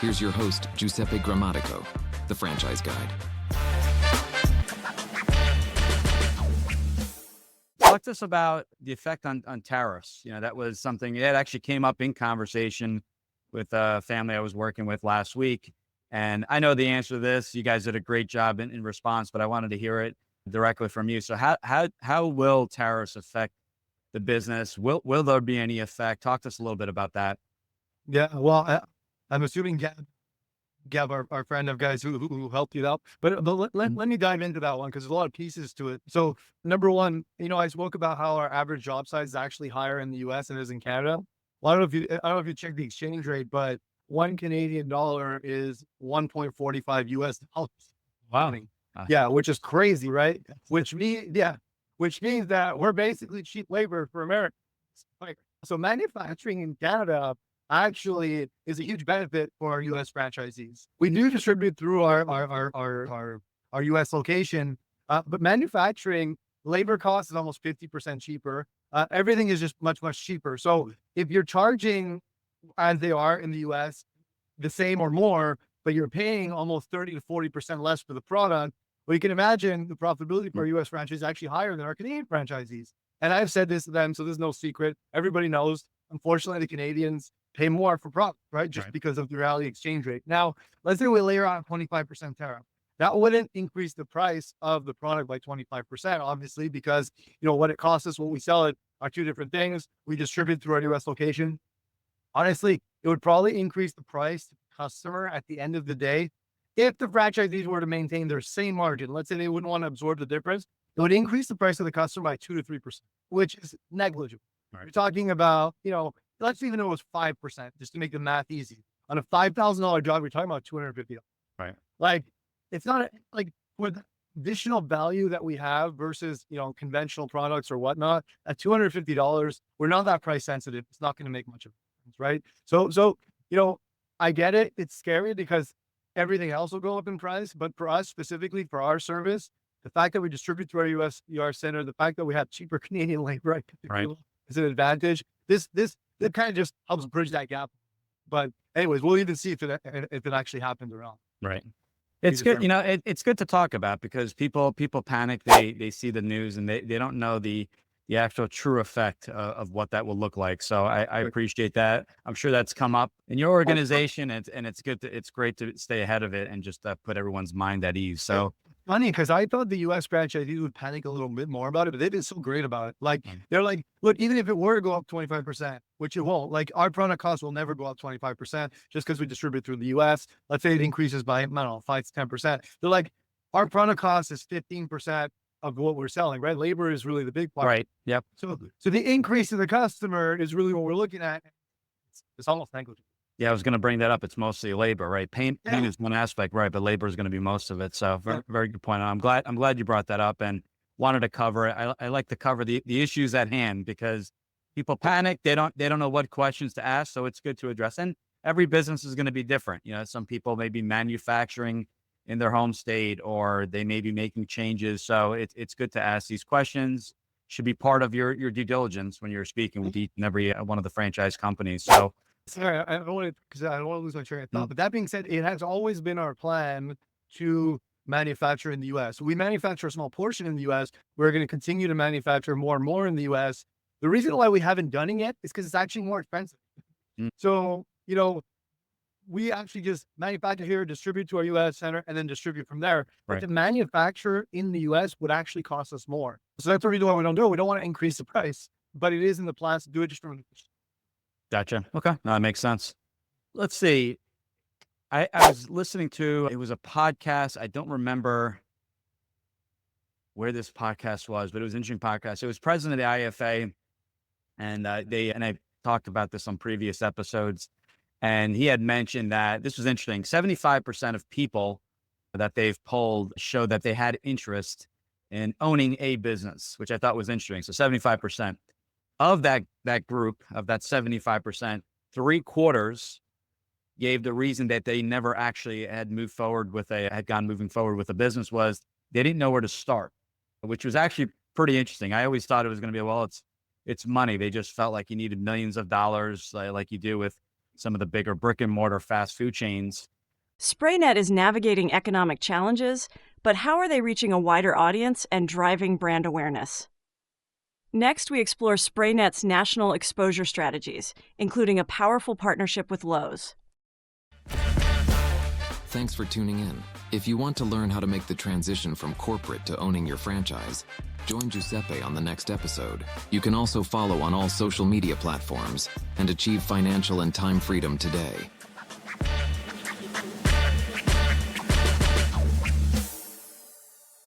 Here's your host, Giuseppe Grammatico, the Franchise Guide. Talk to us about the effect on tariffs. That was something that actually came up in conversation with a family I was working with last week. And I know the answer to this. You guys did a great job in response, but I wanted to hear it directly from you. So how will tariffs affect the business? Will there be any effect? Talk to us a little bit about that. Yeah, well, I'm assuming Gab, our friend of guys who helped you out, but let me dive into that one because there's a lot of pieces to it. So number one, I spoke about how our average job size is actually higher in the US than it is in Canada. Well, I don't know if you check the exchange rate, but $1 Canadian is 1.45 US dollars. Wow. Yeah, which is crazy, right? Which means that we're basically cheap labor for Americans. So manufacturing in Canada actually is a huge benefit for our U.S. franchisees. We do distribute through our U.S. location, but manufacturing labor cost is almost 50% cheaper. Everything is just much, much cheaper. So if you're charging, as they are in the U.S., the same or more, but you're paying almost 30 to 40% less for the product, well, you can imagine the profitability for our U.S. franchisees is actually higher than our Canadian franchisees. And I've said this to them, so there's no secret. Everybody knows, unfortunately, the Canadians pay more for product, right? Just because of the reality exchange rate. Now, let's say we layer on a 25% tariff. That wouldn't increase the price of the product by 25%, obviously, because, what it costs us, what we sell it are two different things. We distribute through our U.S. location. Honestly, it would probably increase the price to the customer at the end of the day. If the franchisees were to maintain their same margin, let's say they wouldn't want to absorb the difference, it would increase the price of the customer by 2 to 3%, which is negligible. Right. You're talking about, let's even know it was 5%, just to make the math easy. On a $5,000 job, you're talking about $250. Right. Like, it's not like with the additional value that we have versus, conventional products or whatnot, at $250, we're not that price sensitive. It's not going to make much of a difference, right? So, I get it. It's scary because everything else will go up in price, but for us specifically, for our service, the fact that we distribute through our U.S. ER center, the fact that we have cheaper Canadian labor, is an advantage. This kind of just helps bridge that gap. But anyways, we'll even see if it actually happens or not. Right. It's good. It's good to talk about because people panic. They see the news and they don't know the actual true effect of what that will look like. So I appreciate that. I'm sure that's come up in your organization and it's good. It's great to stay ahead of it and just put everyone's mind at ease. So funny because I thought the U.S. franchisees would panic a little bit more about it, but they've been so great about it. Like they're like, look, even if it were to go up 25%, which it won't, like our product costs will never go up 25% just because we distribute through the U.S. Let's say it increases by, I don't know, 5 to 10%. They're like, our product cost is 15% of what we're selling, right? Labor is really the big part. Right. Yep. So the increase in the customer is really what we're looking at. It's almost negligible. Yeah, I was going to bring that up. It's mostly labor, right? Paint is one aspect, right? But labor is going to be most of it. So very good point. I'm glad you brought that up and wanted to cover it. I like to cover the issues at hand because people panic. They don't know what questions to ask. So it's good to address. And every business is going to be different. Some people may be manufacturing in their home state or they may be making changes. So it's good to ask these questions. Should be part of your due diligence when you're speaking with each and every one of the franchise companies. So. Sorry, I don't want to lose my train of thought. But that being said, it has always been our plan to manufacture in the U.S. We manufacture a small portion in the U.S. We're going to continue to manufacture more and more in the U.S. The reason why we haven't done it yet is because it's actually more expensive. So, we actually just manufacture here, distribute to our U.S. center, and then distribute from there. But to manufacture in the U.S. would actually cost us more. So that's the reason why we don't do it. We don't want to increase the price, but it is in the plans to do it just from. Gotcha. Okay. No, that makes sense. Let's see. I was listening to, it was a podcast. I don't remember where this podcast was, but it was an interesting podcast. It was president of the IFA and I talked about this on previous episodes and he had mentioned that this was interesting. 75% of people that they've polled show that they had interest in owning a business, which I thought was interesting. So 75%. Of that group, of that 75%, 3/4 gave the reason that they never actually had moving forward with a business was they didn't know where to start, which was actually pretty interesting. I always thought it was going to be, well, it's money. They just felt like you needed millions of dollars like you do with some of the bigger brick and mortar fast food chains. SprayNet is navigating economic challenges, but how are they reaching a wider audience and driving brand awareness? Next, we explore SprayNet's national exposure strategies, including a powerful partnership with Lowe's. Thanks for tuning in. If you want to learn how to make the transition from corporate to owning your franchise, join Giuseppe on the next episode. You can also follow on all social media platforms and achieve financial and time freedom today.